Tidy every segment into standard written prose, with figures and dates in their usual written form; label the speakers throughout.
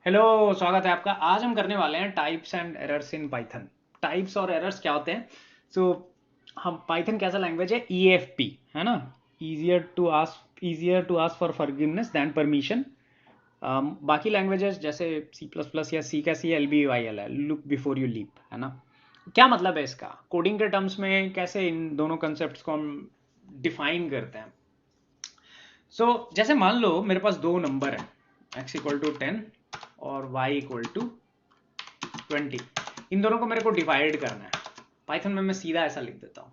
Speaker 1: Hello, स्वागत है आपका। आज हम करने वाले हैं types and errors in Python. Types और एरर्स क्या होते हैं? सो हम पाइथन कैसा लैंग्वेज है? EFP है ना। Easier to ask for forgiveness than permission. बाकी लैंग्वेजेस जैसे C++ या सी का सी LBYL है, लुक बिफोर यू लीप, है ना। क्या मतलब है इसका कोडिंग के टर्म्स में? कैसे इन दोनों कंसेप्ट को हम डिफाइन करते हैं? जैसे मान लो मेरे पास दो नंबर है, x=10 और y=20। इन दोनों को मेरे को डिवाइड करना है। पाइथन में मैं सीधा ऐसा लिख देता हूँ।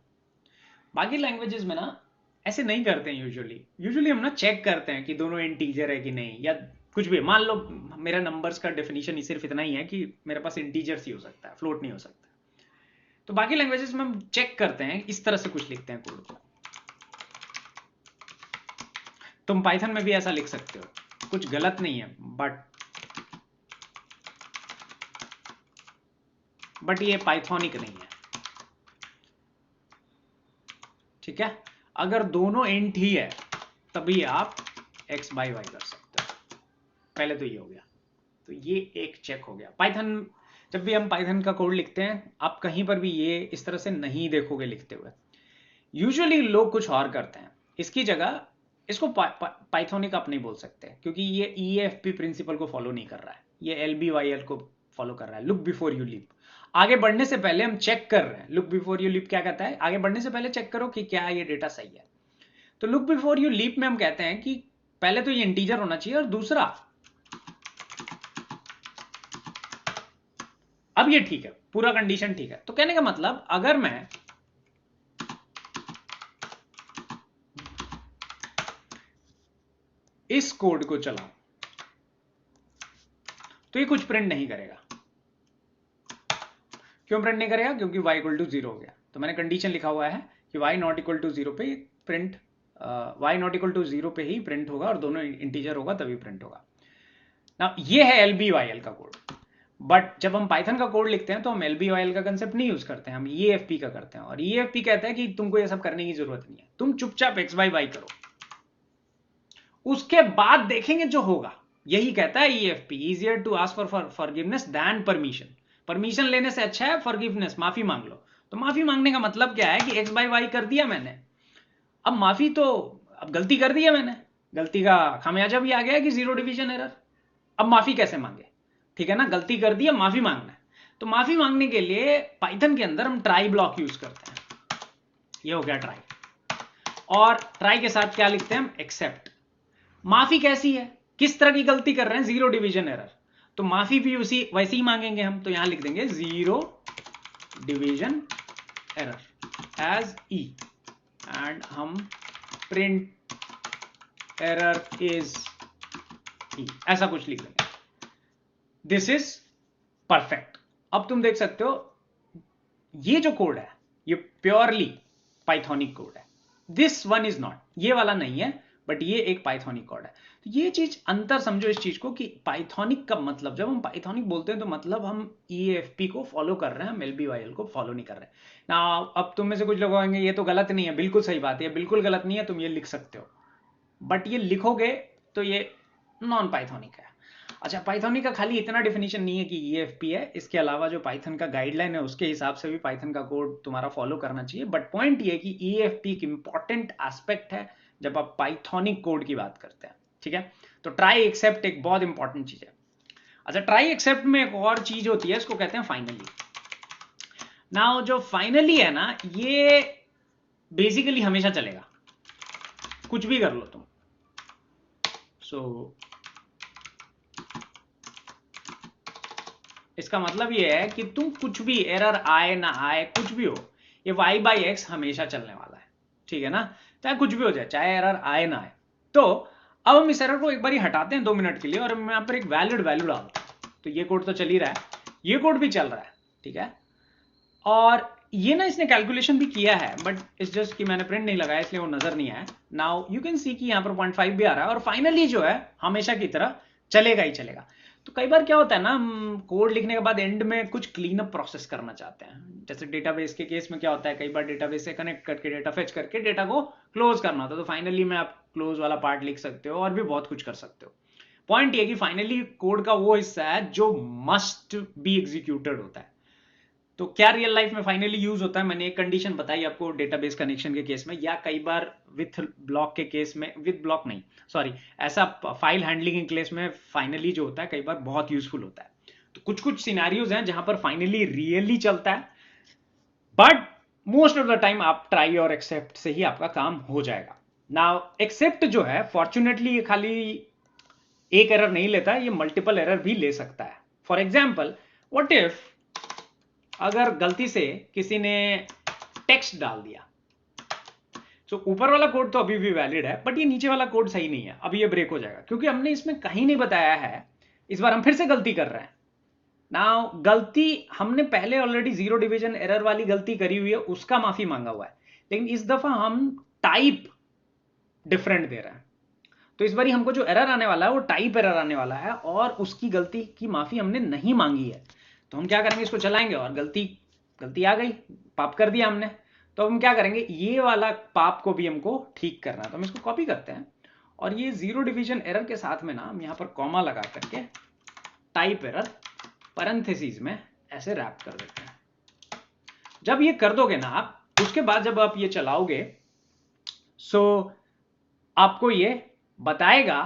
Speaker 1: बाकी लैंग्वेजेस में ना ऐसे नहीं करते हैं। यूजुअली हम ना चेक करते हैं कि दोनों इंटीजर है कि नहीं, या कुछ भी। मान लो मेरा नंबर्स का डेफिनेशन ही सिर्फ इतना ही है कि मेरे पास इंटीजर्स ही हो सकता है, फ्लोट नहीं हो सकता। तो बाकी लैंग्वेजेस में हम चेक करते हैं, इस तरह से कुछ लिखते हैं कोड को। तुम पाइथन में भी ऐसा लिख सकते हो, कुछ गलत नहीं है। बट ये पाइथोनिक नहीं है, ठीक है। अगर दोनों इंट ही है तभी आप x/y कर सकते हो। पहले तो ये हो गया, तो ये एक चेक हो गया। पाइथन, जब भी हम पाइथन का कोड लिखते हैं, आप कहीं पर भी ये इस तरह से नहीं देखोगे लिखते हुए। यूजुअली लोग कुछ और करते हैं इसकी जगह। इसको पाइथोनिक आप नहीं बोल सकते, क्योंकि ये EFP प्रिंसिपल को फॉलो नहीं कर रहा है, ये LBYL को फॉलो कर रहा है, लुक बिफोर यू लीप। आगे बढ़ने से पहले हम चेक कर रहे हैं। लुक बिफोर यू लीप क्या कहता है? आगे बढ़ने से पहले चेक करो कि क्या ये डेटा सही है। तो लुक बिफोर यू लीप में हम कहते हैं कि पहले तो ये इंटीजर होना चाहिए, और दूसरा, अब ये ठीक है, पूरा कंडीशन ठीक है। तो कहने का मतलब, अगर मैं इस कोड को चलाऊं तो ये कुछ प्रिंट नहीं करेगा। क्यों प्रिंट नहीं करेगा? क्योंकि y=0 हो गया। तो मैंने कंडीशन लिखा हुआ है कि y=0 पे प्रिंट, y=0 पे ही प्रिंट होगा, और दोनों इंटीजर होगा तभी प्रिंट होगा ना। ये है LBYL का कोड। बट जब हम पाइथन का कोड लिखते हैं तो हम LBYL का कंसेप्ट नहीं यूज करते हैं, हम EFP का करते हैं। और EFP कहता है कि तुमको ये सब करने की जरूरत नहीं है, तुम चुपचाप x/y करो, उसके बाद देखेंगे जो होगा। यही कहता है EFP, easier to ask for forgiveness than permission. Permission लेने से अच्छा है फॉरगिवनेस, माफी मांग लो। तो माफी मांगने का मतलब क्या है कि x/y कर दिया मैंने, अब माफी तो, अब गलती कर दी है मैंने, गलती का खामियाजा भी आ गया है कि 0 डिवीजन एरर। अब माफी कैसे मांगे? ठीक है ना, गलती कर दी है, माफी मांगना है। तो माफी मांगने के लिए पाइथन के अंदर हम ट्राई ब्लॉक यूज करते हैं। ये हो गया ट्राई। और ट्राई के साथ क्या लिखते हैं हम? एक्सेप्ट। माफी कैसी है, किस तरह की गलती कर रहे हैं? 0 डिवीजन एरर। तो माफी भी उसी वैसे ही मांगेंगे हम। तो यहां लिख देंगे 0 division error as e, and हम प्रिंट एरर इज ई, ऐसा कुछ लिख देंगे। This is perfect. अब तुम देख सकते हो ये जो कोड है ये प्योरली पाइथोनिक कोड है। दिस वन इज नॉट, ये वाला नहीं है, बट ये एक पाइथोनिक कोड है। तो ये चीज अंतर समझो इस चीज को, कि पाइथोनिक का मतलब, जब हम पाइथोनिक बोलते हैं तो मतलब हम EFP को फॉलो कर रहे हैं, हम LBYL को फॉलो नहीं कर रहे हैं ना। अब तुम में से कुछ लोग होंगे ये तो गलत नहीं है। बिल्कुल सही बात है, बिल्कुल गलत नहीं है, तुम ये लिख सकते हो। बट ये लिखोगे तो ये नॉन पाइथोनिक है। अच्छा, पाइथोनिक का खाली इतना डिफिनेशन नहीं है कि EFP है, इसके अलावा जो पाइथन का गाइडलाइन है उसके हिसाब से भी पाइथन का कोड तुम्हारा फॉलो करना चाहिए। बट पॉइंट ये कि EFP एक इंपॉर्टेंट एस्पेक्ट है जब आप पाइथोनिक कोड की बात करते हैं, ठीक है। तो ट्राई एक्सेप्ट एक बहुत इंपॉर्टेंट चीज है। अच्छा, ट्राई एक्सेप्ट में एक और चीज होती है, इसको कहते हैं फाइनली। नाउ जो फाइनली है ना, ये बेसिकली हमेशा चलेगा, कुछ भी कर लो तुम। इसका मतलब ये है कि तुम कुछ भी एरर आए ना आए, कुछ भी हो, ये y/x हमेशा चलने वाला है, ठीक है ना। चाहे कुछ भी हो जाए, चाहे एरर आए ना आए। तो अब हम इस एरर को एक बार हटाते हैं 2 मिनट के लिए, और हम यहाँ पर एक वैलिड वैल्यू डालते हैं। तो ये कोड तो चल ही रहा है, ये कोड भी चल रहा है, ठीक है। और ये ना इसने कैलकुलेशन भी किया है, बट इट्स जस्ट कि मैंने प्रिंट नहीं लगाया इसलिए वो नजर नहीं आया। नाउ यू कैन सी कि यहाँ पर 0.5 भी आ रहा है, और फाइनली जो है हमेशा की तरह चलेगा ही चलेगा। तो कई बार क्या होता है ना, हम कोड लिखने के बाद एंड में कुछ क्लीन अप प्रोसेस करना चाहते हैं। जैसे डेटाबेस के केस में क्या होता है, कई बार डेटाबेस से कनेक्ट करके डेटा फेच करके डेटा को क्लोज करना होता है। तो फाइनली में आप क्लोज वाला पार्ट लिख सकते हो, और भी बहुत कुछ कर सकते हो। पॉइंट ये कि फाइनली कोड का वो हिस्सा है जो मस्ट बी एग्जीक्यूटेड होता है। तो क्या रियल लाइफ में फाइनली यूज होता है, मैंने एक कंडीशन बताई आपको डेटाबेस कनेक्शन के केस में, या कई बार विथ ब्लॉक के केस में, विथ ब्लॉक नहीं सॉरी, ऐसा फाइल हैंडलिंग के केस में फाइनली जो होता है कई बार बहुत यूजफुल होता है। तो कुछ कुछ सिनेरियोज हैं जहां पर फाइनली रियली चलता है, but most of the time आप ट्राई और एक्सेप्ट से ही आपका काम हो जाएगा। नाउ एक्सेप्ट जो है फॉर्चुनेटली ये खाली एक एरर नहीं लेता, ये मल्टीपल एरर भी ले सकता है। फॉर एग्जाम्पल, व्हाट इफ अगर गलती से किसी ने टेक्स्ट डाल दिया, तो ऊपर वाला कोड तो अभी भी वैलिड है, बट ये नीचे वाला कोड सही नहीं है, अभी ये ब्रेक हो जाएगा क्योंकि हमने इसमें कहीं नहीं बताया है। इस बार हम फिर से गलती कर रहे हैं। नाउ गलती हमने पहले ऑलरेडी जीरो डिवीजन एरर वाली गलती करी हुई है, उसका माफी मांगा हुआ है, लेकिन इस दफा हम टाइप डिफरेंट दे रहे हैं। तो इस बार हमको जो एरर आने वाला है वो टाइप एरर आने वाला है, और उसकी गलती की माफी हमने नहीं मांगी है। तो हम क्या करेंगे, इसको चलाएंगे और गलती आ गई, पाप कर दिया हमने। तो हम क्या करेंगे, ये वाला पाप को भी हमको ठीक करना है। तो हम इसको कॉपी करते हैं और ये जीरो डिवीजन एरर के साथ में ना हम यहां पर कॉमा लगा करके टाइप एरर पैरेंथेसिस में ऐसे रैप कर देते हैं। जब ये कर दोगे ना आप, उसके बाद जब आप ये चलाओगे, सो आपको ये बताएगा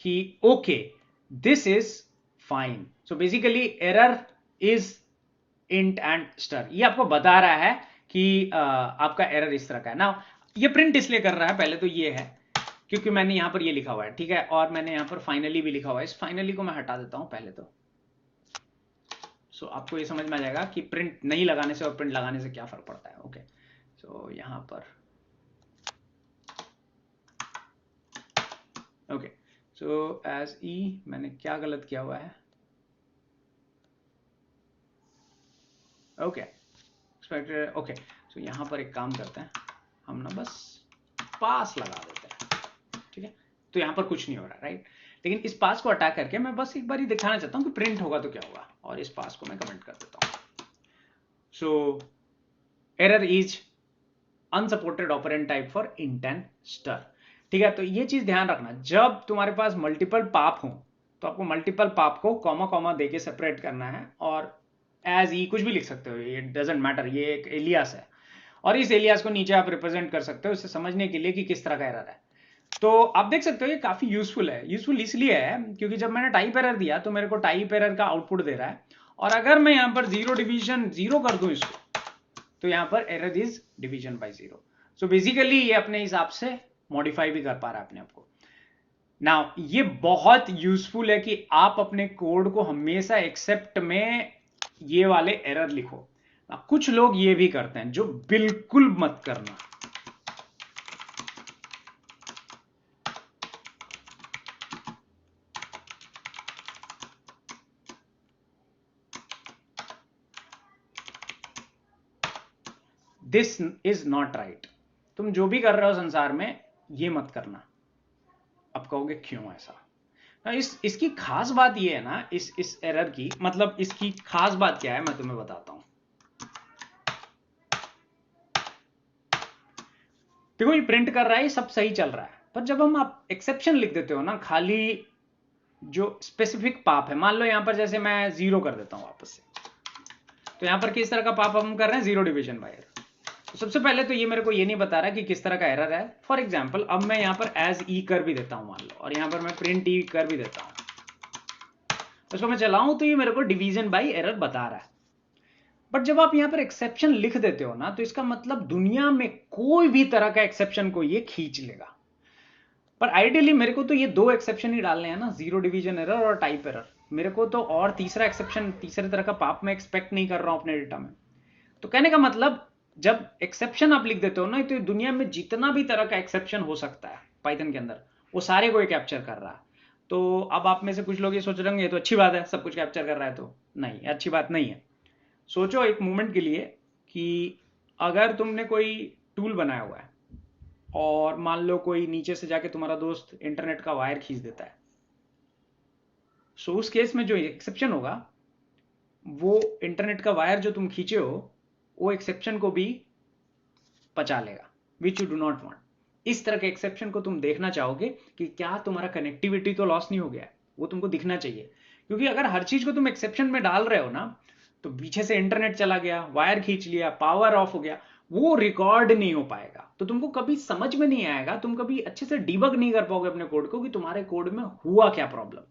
Speaker 1: कि okay this is fine. So basically error is int and str, ये आपको बता रहा है कि आपका एरर इस तरह का है ना। ये प्रिंट इसलिए कर रहा है, पहले तो ये है क्योंकि मैंने यहां पर ये लिखा हुआ है, ठीक है, और मैंने यहां पर फाइनली भी लिखा हुआ है। इस फाइनली को मैं हटा देता हूं पहले तो। सो आपको ये समझ में आ जाएगा कि प्रिंट नहीं लगाने से और प्रिंट लगाने से क्या फर्क पड़ता है। ओके, सो यहां पर ओके, सो एज ई मैंने क्या गलत किया हुआ है, ओके एक्सपेक्टेड। ओके, सो यहां पर एक काम करते हैं, हम ना बस पास लगा देते हैं, ठीक है। तो यहां पर कुछ नहीं हो रहा, राइट, लेकिन इस पास को हटा करके मैं बस एक बार ही दिखाना चाहता हूं कि प्रिंट होगा तो क्या होगा, और इस पास को मैं कमेंट कर देता हूं। So error is unsupported operand type for int and str, ठीक है। तो ये चीज ध्यान रखना, जब तुम्हारे पास मल्टीपल पाप हो तो आपको मल्टीपल पाप को कॉमा कॉमा देके सेपरेट करना है, और एज ई कुछ भी लिख सकते हो, इट डजेंट मैटर, ये एक एलियास है, और इस एलियास को नीचे आप रिप्रेजेंट कर सकते हो इसे समझने के लिए कि किस तरह का एरर है। तो आप देख सकते हो ये काफी यूजफुल है। यूजफुल इसलिए है क्योंकि जब मैंने टाइप एरर दिया तो मेरे को टाइप एरर का आउटपुट दे रहा है, और अगर मैं यहां पर जीरो डिवीजन जीरो कर दूं इसको, तो यहां पर error is division by zero. So basically ये अपने हिसाब से मॉडिफाई भी कर पा रहा है अपने आप को। नाउ ये बहुत यूजफुल है कि आप अपने कोड को हमेशा एक्सेप्ट में ये वाले एरर लिखो। कुछ लोग ये भी करते हैं जो बिल्कुल मत करना। This is not right. तुम जो भी कर रहे हो संसार में ये मत करना। अब कहोगे क्यों ऐसा? इसकी खास बात ये है ना, इस एरर की, मतलब इसकी खास बात क्या है मैं तुम्हें बताता हूं। देखो ये प्रिंट कर रहा है, सब सही चल रहा है, पर जब हम आप एक्सेप्शन लिख देते हो ना, खाली जो स्पेसिफिक पाप है, मान लो यहां पर जैसे मैं जीरो कर देता हूं वापस से, तो यहां पर किस तरह का पाप हम कर रहे हैं, जीरो डिवीजन बाय एरर। तो सबसे पहले तो ये मेरे को ये नहीं बता रहा कि किस तरह का एरर है। फॉर एग्जांपल अब मैं यहां पर एज ई कर भी देता हूं मान लो, और यहां पर मैं प्रिंट ई कर भी देता हूं, तो इसको मैं चलाऊं तो ये मेरे को डिवीजन बाय एरर बता रहा है। बट जब आप यहां पर एक्सेप्शन लिख देते हो ना, तो इसका मतलब दुनिया में कोई भी तरह का एक्सेप्शन को ये खींच लेगा। पर आइडियली मेरे को तो ये दो एक्सेप्शन ही डालने हैं ना, जीरो डिवीजन एरर और टाइप एरर। मेरे को तो और तीसरा एक्सेप्शन, तीसरे तरह का पाप मैं एक्सपेक्ट नहीं कर रहा हूं अपने डेटा में। तो कहने का मतलब जब एक्सेप्शन आप लिख देते हो ना, तो दुनिया में जितना भी तरह का एक्सेप्शन हो सकता है पाइथन के अंदर, वो सारे को कैप्चर कर रहा है। तो अब आप में से कुछ लोग ये सोच रहे होंगे ये तो अच्छी बात है, सब कुछ कैप्चर कर रहा है, तो नहीं, अच्छी बात नहीं है। सोचो एक मोमेंट के लिए कि अगर तुमने कोई टूल बनाया हुआ है और मान लो कोई नीचे से जाके तुम्हारा दोस्त इंटरनेट का वायर खींच देता है, सो उस केस में जो एक्सेप्शन होगा, वो इंटरनेट का वायर जो तुम खींचे हो वो एक्सेप्शन को भी पचा लेगा, which you do not want. इस तरह के एक्सेप्शन को तुम देखना चाहोगे कि क्या तुम्हारा कनेक्टिविटी तो लॉस नहीं हो गया है, वो तुमको दिखना चाहिए, क्योंकि अगर हर चीज को तुम एक्सेप्शन में डाल रहे हो ना, तो पीछे से इंटरनेट चला गया, वायर खींच लिया, पावर ऑफ हो गया, वो रिकॉर्ड नहीं हो पाएगा, तो तुमको कभी समझ में नहीं आएगा, तुम कभी अच्छे से डिबग नहीं कर पाओगे अपने कोड को कि तुम्हारे कोड में हुआ क्या प्रॉब्लम।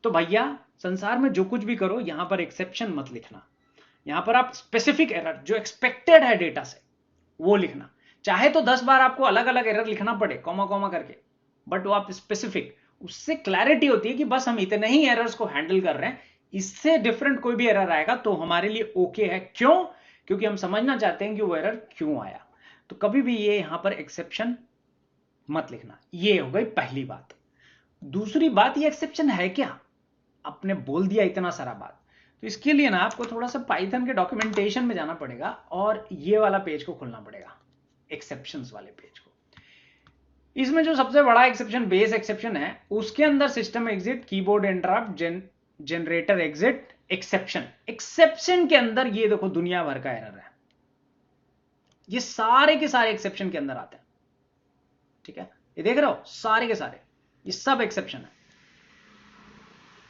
Speaker 1: तो भैया संसार में जो कुछ भी करो, यहां पर एक्सेप्शन मत लिखना, यहां पर आप स्पेसिफिक एरर जो एक्सपेक्टेड है डेटा से वो लिखना। चाहे तो 10 बार आपको अलग अलग एरर लिखना पड़े कॉमा कॉमा करके, बट वो आप स्पेसिफिक, उससे क्लैरिटी होती है कि बस हम इतने ही एरर्स को हैंडल कर रहे हैं, इससे डिफरेंट कोई भी एरर आएगा तो हमारे लिए ओके है। क्यों? क्योंकि हम समझना चाहते हैं कि वो एरर क्यों आया। तो कभी भी ये यहां पर एक्सेप्शन मत लिखना। ये हो गई पहली बात। दूसरी बात, ये एक्सेप्शन है क्या? आपने बोल दिया इतना सारा बात, तो इसके लिए ना आपको थोड़ा सा पाइथन के डॉक्यूमेंटेशन में जाना पड़ेगा और ये वाला पेज को खोलना पड़ेगा, एक्सेप्शंस वाले पेज को। इसमें जो सबसे बड़ा एक्सेप्शन बेस एक्सेप्शन है, उसके अंदर system exit, keyboard interrupt, generator exit, exception. Exception के अंदर ये देखो दुनिया भर का एरर है, ये सारे के सारे एक्सेप्शन के अंदर आते हैं। ठीक है, ये देख रहे हो सारे के सारे, ये सब एक्सेप्शन है।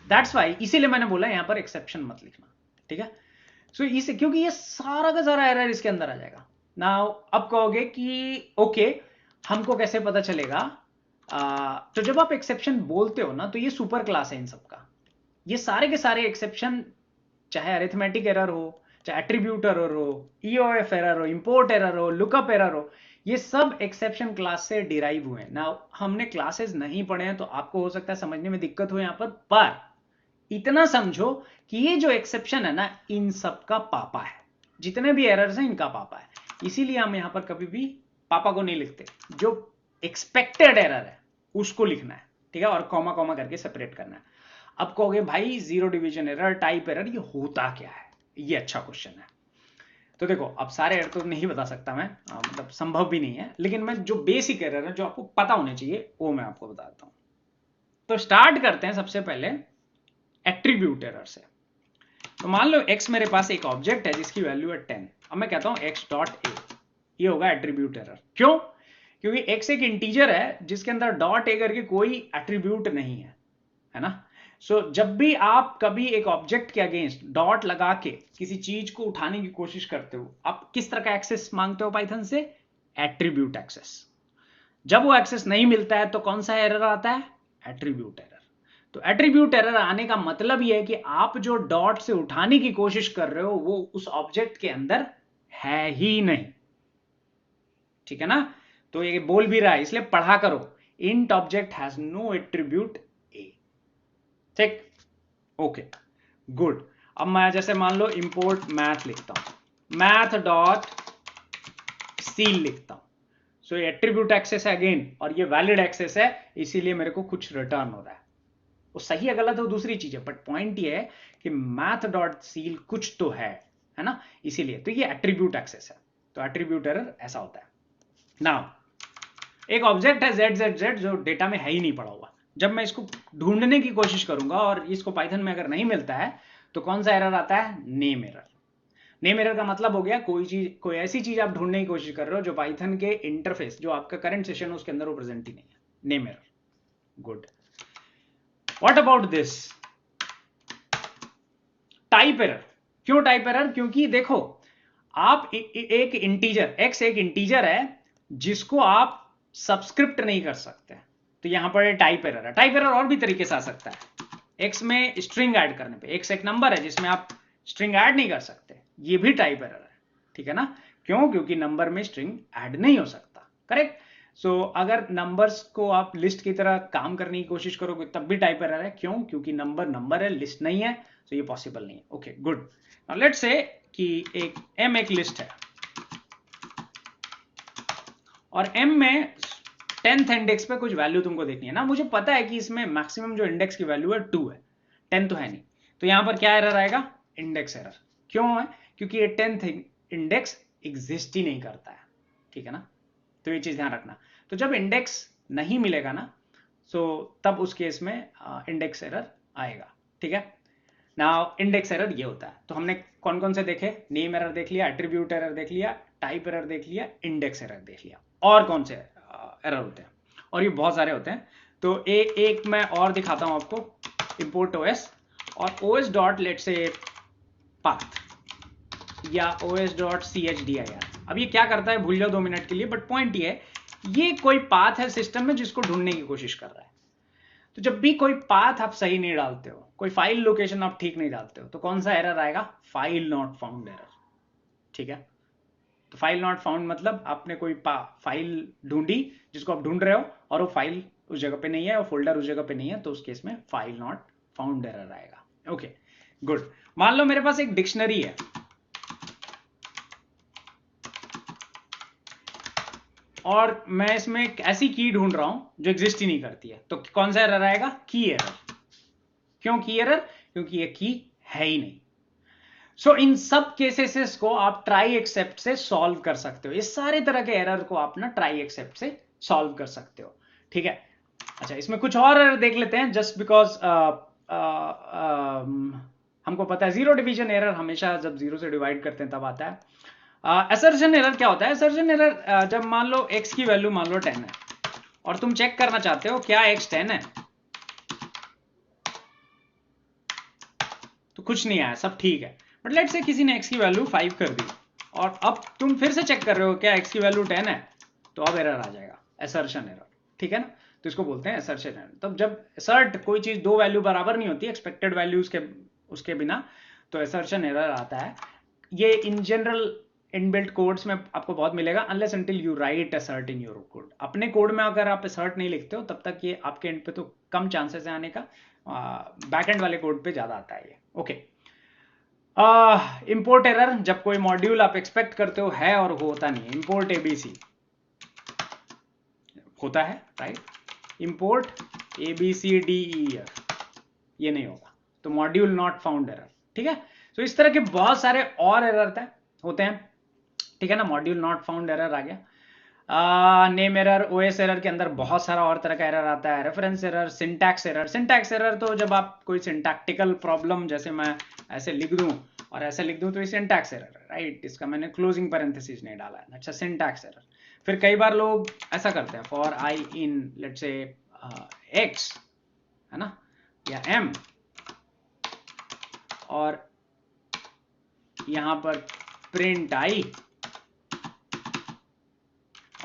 Speaker 1: दैट्स वाई, इसीलिए मैंने बोला यहां पर एक्सेप्शन मत लिखना। ठीक है, सो इसे, क्योंकि ये सारा का सारा एरर इसके अंदर आ जाएगा। नाउ अब कहोगे कि ओके हमको कैसे पता चलेगा? तो जब आप एक्सेप्शन बोलते हो ना, तो ये सुपर क्लास है इन सबका। ये सारे के सारे एक्सेप्शन, चाहे अरिथमेटिक एरर हो, चाहे एट्रीब्यूट एरर हो, ईओएफ एरर हो, इंपोर्ट एरर हो, लुकअप एरर हो, ये सब एक्सेप्शन क्लास से डिराइव हुए हैं। नाउ हमने क्लासेस नहीं पढ़े हैं तो आपको हो सकता है समझने में दिक्कत हो यहां पर इतना समझो कि ये जो एक्सेप्शन है ना, इन सब का पापा है। जितने भी एरर्स हैं इनका पापा है, इसीलिए हम यहां पर कभी भी पापा को नहीं लिखते। जो एक्सपेक्टेड एरर है उसको लिखना है, ठीक है, और कॉमा कॉमा करके सेपरेट करना है। अब कहोगे भाई zero division error, type error, ये होता क्या है? ये अच्छा क्वेश्चन है। तो देखो, अब सारे एरर तो नहीं बता सकता मैं, मतलब संभव भी नहीं है, लेकिन मैं जो बेसिक एरर है जो आपको पता होने चाहिए वो मैं आपको बताता हूं। तो स्टार्ट करते हैं सबसे पहले एट्रीब्यूट एरर से। तो मान लो x मेरे पास एक ऑब्जेक्ट है जिसकी वैल्यू है 10। अब मैं कहता हूं x डॉट ए, ये होगा एट्रीब्यूट एरर। क्यों? क्योंकि x एक इंटीजर है जिसके अंदर डॉट ए करके कोई एट्रीब्यूट नहीं है ना। सो जब भी आप कभी एक ऑब्जेक्ट के अगेंस्ट डॉट लगा के किसी चीज को उठाने की कोशिश करते हो, आप किस तरह का एक्सेस मांगते हो पाइथन से? Attribute access. जब वो एक्सेस नहीं मिलता है तो कौन सा एरर आता है? Attribute error. तो एट्रीब्यूट एरर आने का मतलब यह है कि आप जो डॉट से उठाने की कोशिश कर रहे हो वो उस ऑब्जेक्ट के अंदर है ही नहीं। ठीक है ना? तो ये बोल भी रहा है, इसलिए पढ़ा करो, int object has no attribute A. ठीक, ओके, गुड। अब मैं जैसे मान लो इंपोर्ट मैथ लिखता हूं, मैथ डॉट सील लिखता हूं। सो ये एट्रीब्यूट एक्सेस है अगेन, और ये वैलिड एक्सेस है, इसीलिए मेरे को कुछ रिटर्न हो रहा है। वो सही है गलत है वो दूसरी चीज है, बट पॉइंट ये है कि मैथ डॉट सील कुछ तो है ना, इसीलिए। तो ये एट्रीब्यूट एक्सेस है, तो एट्रीब्यूट एरर ऐसा होता है। नाउ एक ऑब्जेक्ट है z जो डेटा में है ही नहीं पड़ा हुआ। जब मैं इसको ढूंढने की कोशिश करूंगा और इसको पाइथन में अगर नहीं मिलता है तो कौन सा एरर आता है? Name error. नेम एरर का मतलब हो गया कोई ऐसी चीज आप ढूंढने की कोशिश कर रहे हो जो पाइथन के इंटरफेस, जो आपका करंट सेशन है उसके अंदर वो प्रेजेंट ही नहीं है। Name error, good. What about this type error? क्यों टाइप एरर? क्योंकि देखो, आप एक इंटीजर x एक इंटीजर है जिसको आप सबस्क्रिप्ट नहीं कर सकते, तो यहां पर टाइप एरर है। टाइप एरर और भी तरीके से आ सकता है। x में स्ट्रिंग ऐड करने पे, x एक नंबर है जिसमें आप स्ट्रिंग ऐड नहीं कर सकते, ये भी टाइप एरर है। ठीक है ना? क्यों? क्योंकि नंबर में स्ट्रिंग ऐड नहीं हो सकता, करेक्ट। सो अगर नंबर्स को आप लिस्ट की तरह काम करने की कोशिश करोगे तब भी टाइप एरर है। क्यों? क्योंकि नंबर है, लिस्ट नहीं है, तो ये पॉसिबल नहीं है। Okay, good. Now let's say कि एक m एक लिस्ट है और m में 10th इंडेक्स पे कुछ वैल्यू तुमको देखनी है ना। मुझे पता है कि इसमें मैक्सिमम जो इंडेक्स की वैल्यू है 2 है, 10 तो है नहीं, तो यहां पर क्या एरर आएगा? Index error. क्यों है? क्योंकि ये 10th इंडेक्स एग्जिस्ट ही नहीं करता है। ठीक है ना? तो ये चीज ध्यान रखना। तो जब इंडेक्स नहीं मिलेगा ना, सो तब उस केस में इंडेक्स एरर आएगा। ठीक है ना? इंडेक्स एरर ये होता है। तो हमने कौन कौन से देखे? नेम एरर देख लिया, एट्रीब्यूट एरर देख लिया, टाइप एरर देख लिया, इंडेक्स एरर देख लिया। और कौन से एरर होते हैं? और ये बहुत सारे होते हैं। तो एक मैं और दिखाता हूं आपको, import OS और OS डॉट लेट से path या OS डॉट chdir। अब ये क्या करता है भूल जाओ 2 मिनट के लिए, बट पॉइंट ये है, ये कोई पाथ है सिस्टम में जिसको ढूंढने की कोशिश कर रहा है। तो जब भी कोई पाथ आप सही नहीं डालते हो, कोई फाइल लोकेशन आप ठीक नहीं डालते हो, तो कौन सा एरर आएगा? File not found error. ठीक है, तो फाइल नॉट फाउंड मतलब आपने कोई फाइल ढूंढी जिसको आप ढूंढ रहे हो और वो फाइल उस जगह पे नहीं है और फोल्डर उस जगह पे नहीं है, तो उस केस में फाइल नॉट फाउंड एरर आएगा। Okay good. मान लो मेरे पास एक डिक्शनरी है और मैं इसमें एक ऐसी की ढूंढ रहा हूं जो एग्जिस्ट ही नहीं करती है, तो कौन सा एरर आएगा? की एरर। क्यों की एरर? क्योंकि ये की है ही नहीं। सो इन सब केसेस को आप ट्राई एक्सेप्ट से सॉल्व कर सकते हो। इस सारे तरह के एरर को आप ना ट्राई एक्सेप्ट से सॉल्व कर सकते हो। ठीक है, अच्छा इसमें कुछ और एरर देख लेते हैं, जस्ट बिकॉज हमको पता है जीरो डिवीजन एरर हमेशा जब जीरो से डिवाइड करते हैं तब आता है। असर्शन एरर क्या होता है? असर्शन एरर जब मान लो x की वैल्यू मान लो 10 है और तुम चेक करना चाहते हो क्या x 10 है, तो कुछ नहीं आया, सब ठीक है। बट लेट्स से किसी ने x की वैल्यू 5 कर दी और अब तुम फिर से चेक कर रहे हो क्या x की वैल्यू 10 है, तो अब एरर आ जाएगा, असर्शन एरर। ठीक है ना, तो इसको बोलते हैं असर्शन एरर। तब जब असर्ट कोई चीज दो वैल्यू बराबर नहीं होती एक्सपेक्टेड वैल्यूज के उसके बिना, तो असर्शन एरर आता है। ये इन जनरल इनबिल्ट कोड्स में आपको बहुत मिलेगा, unless until you right assert in your code. अपने कोड में अगर आप असर्ट नहीं लिखते हो तब तक ये आपके एंड पे तो कम चांसेस है आने का, बैक एंड वाले कोड पे ज्यादा आता है ये। ओके, इंपोर्ट एरर, जब कोई मॉड्यूल आप एक्सपेक्ट करते हो है और होता नहीं है। इंपोर्ट एबीसी होता है, राइट? इंपोर्ट ABCDEF ये नहीं होगा, तो मॉड्यूल नॉट फाउंड एरर। ठीक है, तो इस तरह के बहुत सारे और एरर होते हैं। ठीक है ना, मॉड्यूल नॉट फाउंड एरर आ गया। नेम एरर, ओएस एरर के अंदर बहुत सारा और तरह का एरर आता है। Reference error, syntax error. Syntax error तो जब आप कोई सिंटैक्टिकल प्रॉब्लम, जैसे मैं ऐसे लिख दूं और ऐसे लिख दूं तो ये सिंटैक्स एरर है, राइट? इसका मैंने क्लोजिंग पैरेंथेसिस नहीं डाला है, अच्छा सिंटैक्स एरर। फिर कई बार लोग ऐसा करते हैं, for I in let's say x, है ना, या एम, और यहां पर प्रिंट आई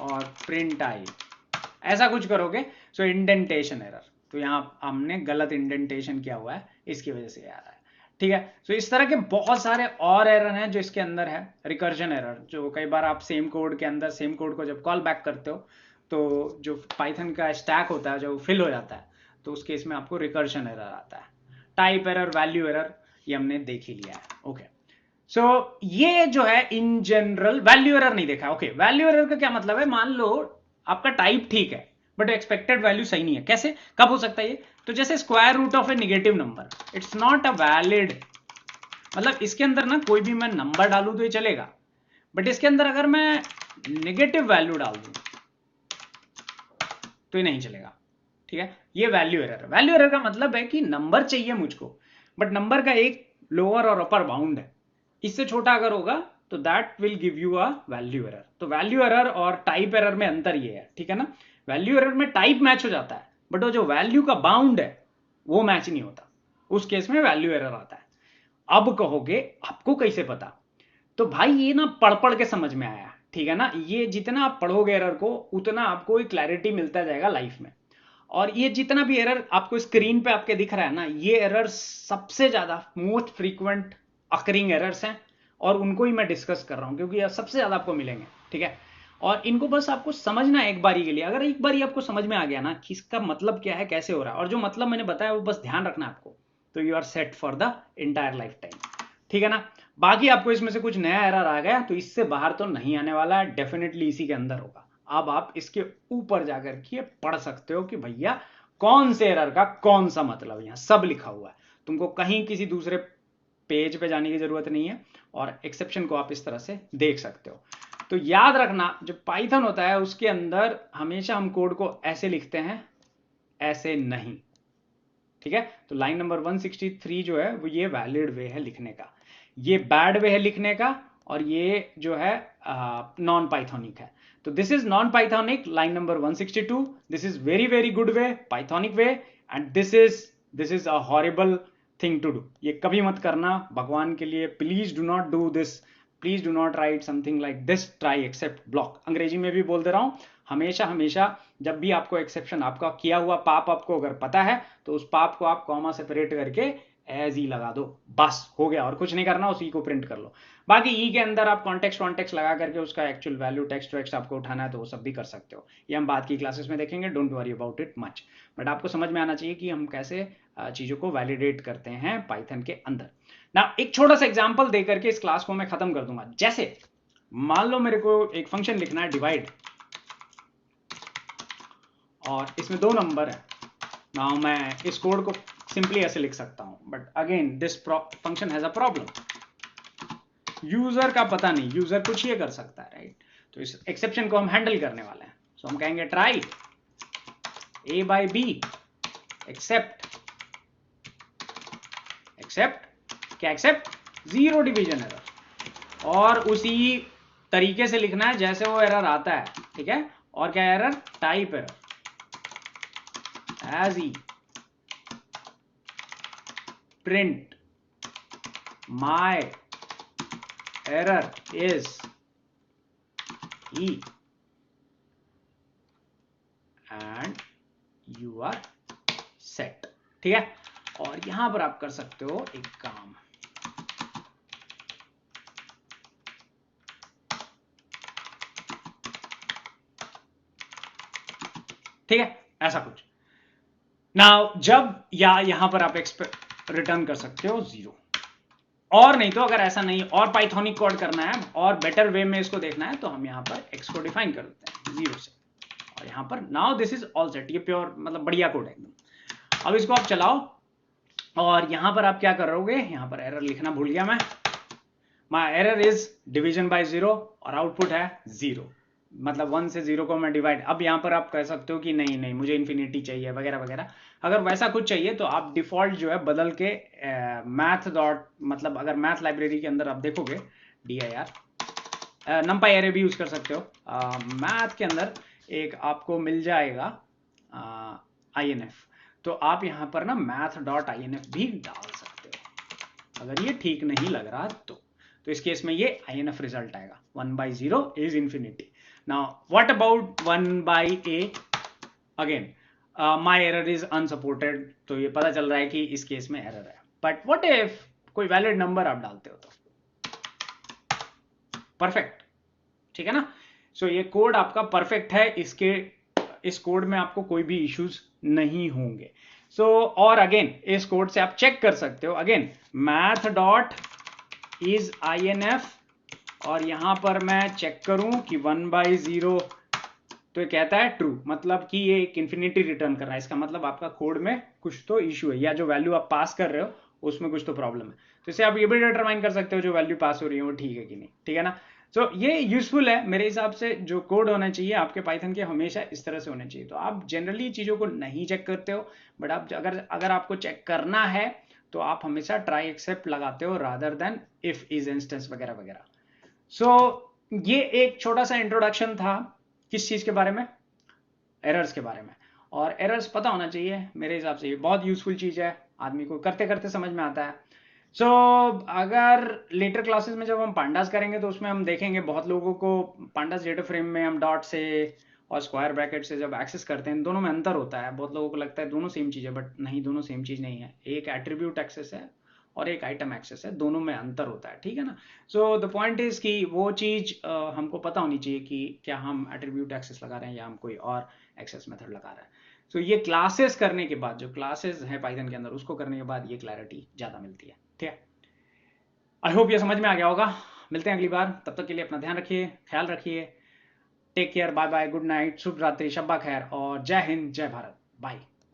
Speaker 1: और प्रिंट आई, ऐसा कुछ करोगे, सो इंडेंटेशन एरर। तो यहां हमने गलत इंडेंटेशन किया हुआ है, इसकी वजह से आ रहा है। ठीक है, सो इस तरह के बहुत सारे और एरर हैं जो इसके अंदर है। रिकर्जन एरर, जो कई बार आप सेम कोड के अंदर सेम कोड को जब कॉल बैक करते हो तो जो पाइथन का स्टैक होता है जो फिल हो जाता है, तो उस केस में आपको रिकर्जन एरर आता है। टाइप एरर, वैल्यू एरर, ये हमने देख ही लिया है। ओके, सो ये जो है इन जनरल, वैल्यू एरर नहीं देखा। ओके, वैल्यू एरर का क्या मतलब है? मान लो आपका टाइप ठीक है बट एक्सपेक्टेड वैल्यू सही नहीं है। कैसे, कब हो सकता है ये? तो जैसे square root of a negative number, it's not a valid, मतलब इसके अंदर ना कोई भी मैं नंबर डालूं तो ये चलेगा, बट इसके अंदर अगर मैं नेगेटिव वैल्यू डाल दूं तो ये नहीं चलेगा। ठीक है, ये वैल्यू एरर है। वैल्यू एरर का मतलब है कि नंबर चाहिए मुझको, बट नंबर का एक लोअर और अपर बाउंड है, इससे छोटा अगर होगा तो that will give you a value error. तो वैल्यू एरर और टाइप एरर में अंतर ये है, ठीक है ना? वैल्यू एरर में टाइप मैच हो जाता है, बट वो जो वैल्यू का बाउंड है वो मैच नहीं होता, उस केस में वैल्यू एरर आता है। अब कहोगे आपको कैसे पता? तो भाई ये ना पढ़ पढ़ के समझ में आया, ठीक है ना? ये जितना आप पढ़ोगे एरर को उतना आपको एक क्लैरिटी मिलता जाएगा लाइफ में। और ये जितना भी एरर आपको स्क्रीन पे आपके दिख रहा है ना, ये एरर सबसे ज्यादा मोस्ट फ्रीक्वेंट अकरिंग एरर्स हैं और उनको ही मैं डिस्कस कर रहा हूं क्योंकि सबसे ज्यादा आपको मिलेंगे। ठीक है, और इनको बस आपको समझना है एक बारी के लिए। अगर एक बारी आपको समझ में आ गया ना कि इसका मतलब क्या है, कैसे हो रहा है, और जो मतलब मैंने बताया वो बस ध्यान रखना आपको, तो you are set for the entire life time. ठीक है ना? बाकी आपको इसमें से कुछ नया एरर आ गया तो इससे बाहर तो नहीं आने वाला है, डेफिनेटली इसी के अंदर होगा। अब आप इसके ऊपर जाकर के पढ़ सकते हो कि भैया कौन से एरर का कौन सा मतलब, यहां सब लिखा हुआ है, तुमको कहीं किसी दूसरे पेज पे जाने की जरूरत नहीं है, और एक्सेप्शन को आप इस तरह से देख सकते हो। तो याद रखना, जो पाइथन होता है उसके अंदर हमेशा हम कोड को ऐसे लिखते हैं, ऐसे नहीं। ठीक है, तो लाइन नंबर 163 जो है वो ये वैलिड वे है लिखने का, ये बैड वे है लिखने का, और ये जो है नॉन पाइथोनिक है। तो this is non pythonic, line number 162, this is very very good way, pythonic way, and this is this is a horrible thing to do, ये कभी मत करना भगवान के लिए, please do not do this, please do not write something like this, try except block. अंग्रेजी में भी बोल दे रहा हूं, हमेशा हमेशा जब भी आपको एक्सेप्शन, आपका किया हुआ पाप आपको अगर पता है तो उस पाप को आप कॉमा सेपरेट करके एज ई लगा दो, बस हो गया, और कुछ नहीं करना, उसी को प्रिंट कर लो। बाकी ई के अंदर आप कॉन्टेक्स्ट लगा करके उसका एक्चुअल वैल्यू टेक्स्ट वेक्स्ट आपको उठाना है तो वो सब भी कर सकते हो, ये हम बाद की क्लासेस में देखेंगे, don't worry about it much. But आपको समझ में आना चाहिए कि हम कैसे चीजों को वैलिडेट करते हैं पाइथन के अंदर ना। एक छोटा सा एग्जांपल दे करके इस क्लास को मैं खत्म कर दूंगा। जैसे मान लो मेरे को एक फंक्शन लिखना है डिवाइड, और इसमें 2 नंबर है ना, मैं इस कोड को सिंपली ऐसे लिख सकता हूं, but again this function has a problem, user का पता नहीं, यूजर कुछ ये कर सकता है, राइट? तो इस एक्सेप्शन को हम हैंडल करने वाले हैं। सो हम कहेंगे try a by b except, क्या एक्सेप्ट, 0 डिवीजन एरर, और उसी तरीके से लिखना है जैसे वो एरर आता है, ठीक है? और क्या error, type error, as e print my error is e and you are set, ठीक है? और यहां पर आप कर सकते हो एक काम, ठीक है? ऐसा कुछ नाउ, जब या यहां पर आप रिटर्न कर सकते हो 0, और नहीं तो अगर ऐसा नहीं और पाइथोनिक कोड करना है और बेटर वे में इसको देखना है तो हम यहां पर x को डिफाइन कर देते हैं 0 से, और यहां पर now this is all set, ये प्योर मतलब बढ़िया कोड है एकदम। अब इसको आप चलाओ, और यहां पर आप क्या करोगे, यहां पर एरर लिखना भूल गया मैं, माई एरर इज डिवीजन बाय 0 और आउटपुट है 0, मतलब 1 से 0 को मैं डिवाइड। अब यहां पर आप कह सकते हो कि नहीं नहीं मुझे इन्फिनिटी चाहिए वगैरह वगैरह, अगर वैसा कुछ चाहिए तो आप डिफॉल्ट जो है बदल के मैथ डॉट, मतलब अगर मैथ लाइब्रेरी के अंदर आप देखोगे dir numpy array भी यूज कर सकते हो, मैथ के अंदर एक आपको मिल जाएगा inf, तो आप यहां पर ना math डॉट inf भी डाल सकते हो अगर ये ठीक नहीं लग रहा तो इस केस में ये inf रिजल्ट आएगा, 1 by 0 is infinity. Now what about 1 by a, again my error is unsupported, तो ये पता चल रहा है कि इस केस में एरर है, बट व्हाट इफ कोई वैलिड नंबर आप डालते हो तो परफेक्ट, ठीक है ना? सो ये कोड आपका परफेक्ट है, इस कोड में आपको कोई भी इश्यूज नहीं होंगे। सो और अगेन इस कोड से आप चेक कर सकते हो, again math dot is inf, और यहां पर मैं चेक करूं कि 1 by 0, तो ये कहता है ट्रू, मतलब कि ये एक इन्फिनिटी रिटर्न कर रहा है, इसका मतलब आपका कोड में कुछ तो इशू है, या जो वैल्यू आप पास कर रहे हो उसमें कुछ तो प्रॉब्लम है। तो इसे आप ये भी डिटरमाइन कर सकते हो जो वैल्यू पास हो रही है वो ठीक है कि नहीं, ठीक है ना? सो ये यूजफुल है मेरे हिसाब से, जो कोड होना चाहिए आपके पाइथन के हमेशा इस तरह से होने चाहिए। तो आप जनरली चीजों को नहीं चेक करते हो, बट आप अगर आपको चेक करना है तो आप हमेशा ट्राई एक्सेप्ट लगाते हो rather than if is instance वगैरह वगैरह। सो ये एक छोटा सा इंट्रोडक्शन था किस चीज के बारे में, एरर्स के बारे में, और एरर्स पता होना चाहिए, मेरे हिसाब से ये बहुत यूजफुल चीज है, आदमी को करते करते समझ में आता है। सो अगर लेटर क्लासेस में जब हम पांडास करेंगे तो उसमें हम देखेंगे बहुत लोगों को पांडास डेटा फ्रेम में हम डॉट से और स्क्वायर ब्रैकेट से जब एक्सेस करते हैं दोनों में अंतर होता है, बहुत लोगों को लगता है दोनों सेम चीज है, बट नहीं, दोनों सेम चीज नहीं है, एक एट्रीब्यूट एक्सेस है और एक आइटम एक्सेस है, दोनों में अंतर होता है, ठीक है ना? सो द पॉइंट इज कि वो चीज हमको पता होनी चाहिए कि क्या हम एट्रीब्यूट एक्सेस लगा रहे हैं या हम कोई और एक्सेस मेथड लगा रहे हैं। सो ये क्लासेस करने के बाद, जो क्लासेस है पाइथन के अंदर उसको करने के बाद ये क्लैरिटी ज्यादा मिलती है, ठीक है? आई होप ये समझ में आ गया होगा। मिलते हैं अगली बार, तब तक के लिए अपना ध्यान रखिए, ख्याल रखिए, take care, bye bye, good night, शुभ रात्रि, शब्बा खैर, और जय हिंद, जय भारत, बाय।